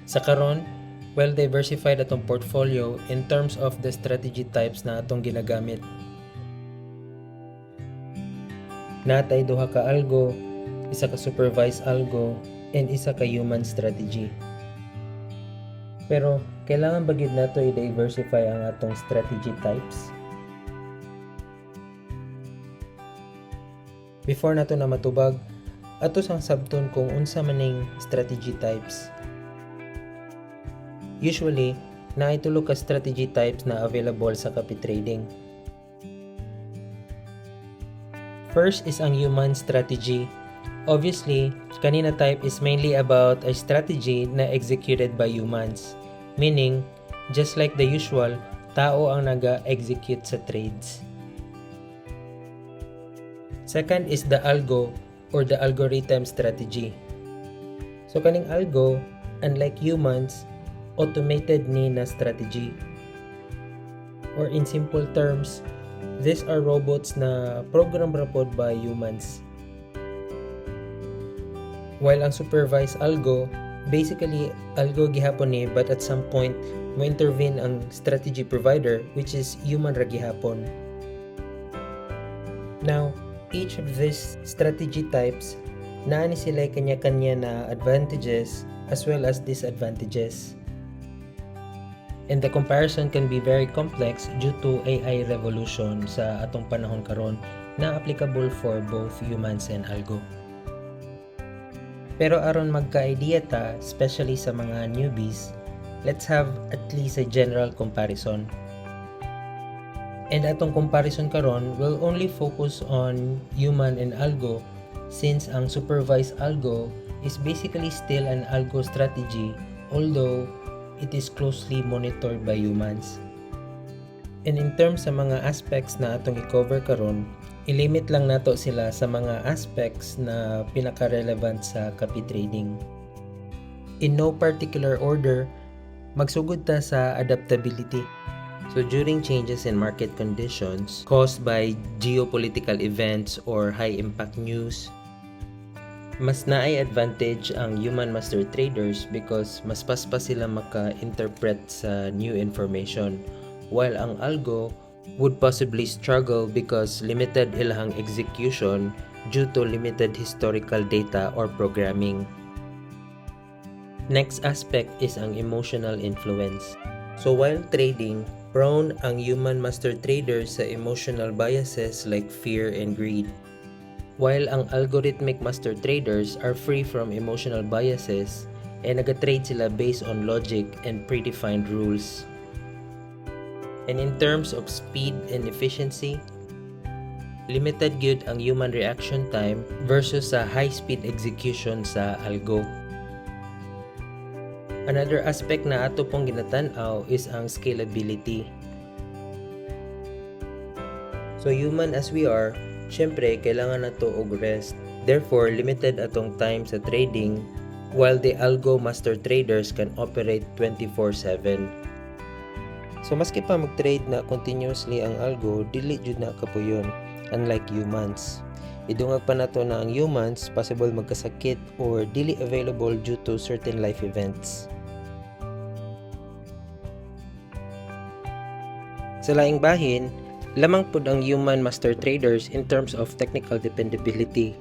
Sa karon, well diversified atong portfolio in terms of the strategy types na atong ginagamit. Natay duha ka algo, isa ka supervised algo, and isa ka human strategy. Pero kailangan ba gid nato i-diversify ang atong strategy types? Before nato na matubag, ato sang sabton kung unsa maning strategy types. Usually, naay tulo ka strategy types na available sa copy trading. First is ang human strategy. Obviously, kanina type is mainly about a strategy na executed by humans. Meaning, just like the usual, tao ang naga-execute sa trades. Second is the algo or the algorithm strategy. So kaning algo, unlike humans, automated ni na strategy. Or in simple terms, these are robots na program ra pod by humans. While ang supervised algo, basically algo gihapon ni but at some point mo intervene ang strategy provider which is human ra gihapon. Now, each of these strategy types naa ni sila kanya-kanya na advantages as well as disadvantages. And the comparison can be very complex due to AI revolution sa atong panahon karon na applicable for both humans and algo. Pero aron magka-idea ta, especially sa mga newbies, let's have at least a general comparison. And atong comparison karon will only focus on human and algo since ang supervised algo is basically still an algo strategy although it is closely monitored by humans. And in terms sa mga aspects na atong i-cover karon, ilimit lang nato sila sa mga aspects na pinaka-relevant sa copy trading. In no particular order, magsugod ta sa adaptability. So during changes in market conditions caused by geopolitical events or high-impact news, mas naay advantage ang human master traders because mas paspas sila maka-interpret sa new information, while ang algo would possibly struggle because limited ilahang execution due to limited historical data or programming. Next aspect is ang emotional influence. So while trading, prone ang human master traders sa emotional biases like fear and greed. While ang algorithmic master traders are free from emotional biases and nag-trade sila based on logic and predefined rules. And in terms of speed and efficiency, limited gyud ang human reaction time versus sa high-speed execution sa algo. Another aspect na ato pong ginatan-aw is ang scalability. So human as we are, syempre, kailangan na to og rest. Therefore, limited atong time sa trading while the algo master traders can operate 24/7. So, maski pa mag-trade na continuously ang algo, dili jud na kapuyon, unlike humans. Idungag pa nato na ang humans possible magkasakit or dili available due to certain life events. Sa laing bahin, lamang pud ang human master traders in terms of technical dependability,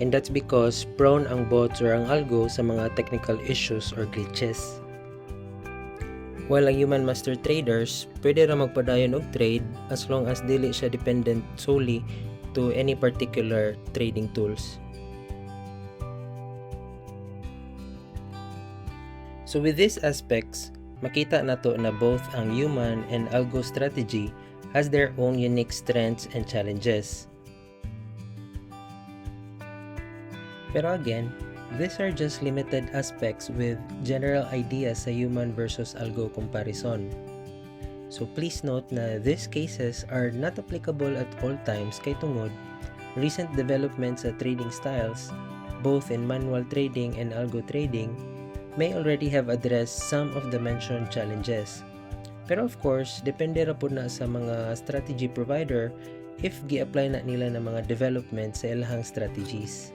and that's because prone ang bots or ang algo sa mga technical issues or glitches. While ang human master traders pwede ra magpadayon og trade as long as dili siya dependent solely to any particular trading tools. So with these aspects, makita nato na both ang human and algo strategy has their own unique strengths and challenges. Pero again, these are just limited aspects with general ideas sa human versus algo comparison. So please note na these cases are not applicable at all times kay tungod recent developments sa trading styles, both in manual trading and algo trading, may already have addressed some of the mentioned challenges. Pero of course, depende ra po na sa mga strategy provider if gi-apply na nila ng mga development sa ilahang strategies.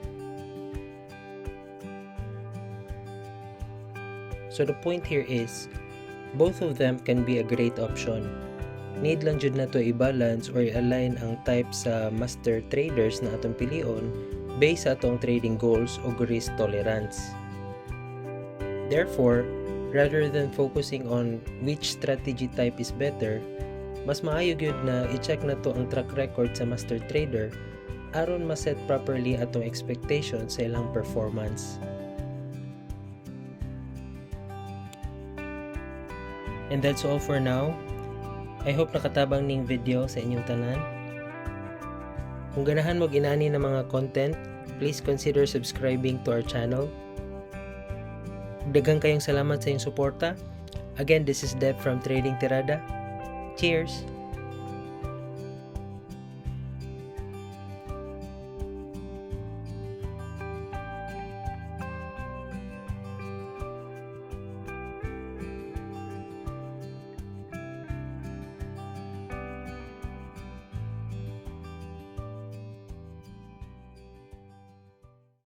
So the point here is, both of them can be a great option. Need lang jud na to i-balance or i-align ang type sa master traders na atong pilion based sa atong trading goals o risk tolerance. Therefore, rather than focusing on which strategy type is better, mas maayo gyud na i-check na to ang track record sa master trader aron ma-set properly atong expectation sa ilang performance. And that's all for now. I hope nakatabang ning video sa inyong tanan. Kung ganahan mo ginani ng mga content, please consider subscribing to our channel. Daghang kayong salamat sa inyong suporta. Again, this is Deb from Trading Tirada. Cheers!